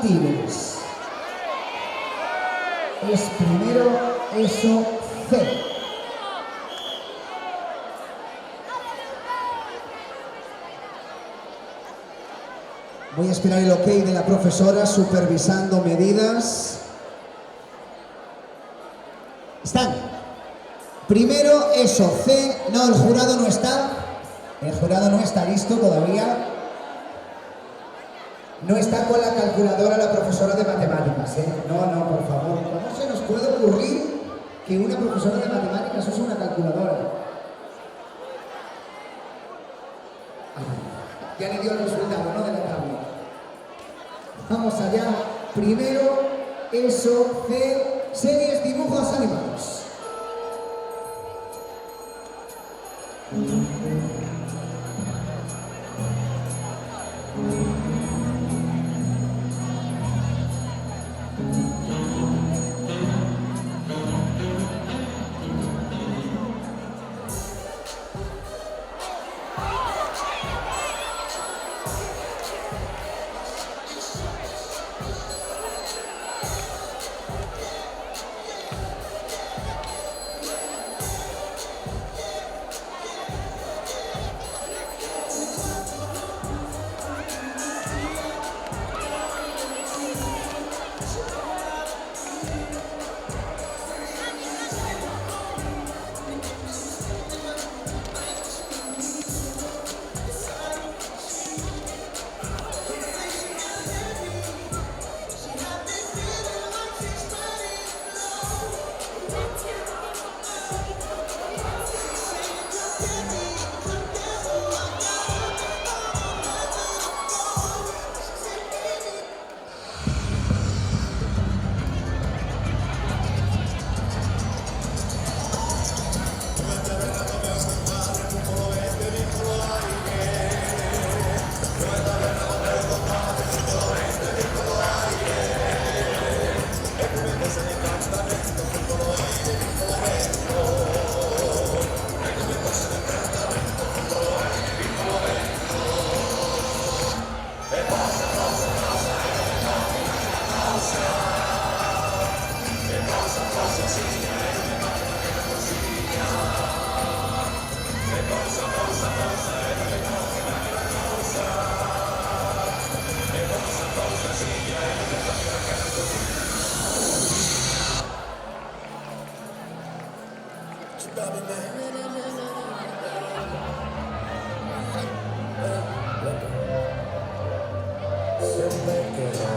infantiles. Es primero ESO C. Voy a esperar el ok de la profesora supervisando medidas. Están. Primero ESO C. No, el jurado no está. El jurado no está listo todavía. No está con la calculadora la profesora de matemáticas, ¿eh? No, por favor. ¿Cómo se nos puede ocurrir que una profesora de matemáticas use una calculadora? Ya le dio el resultado, ¿no? De la tabla. Vamos allá. Primero, ESO C, series, dibujos animados. Siempre que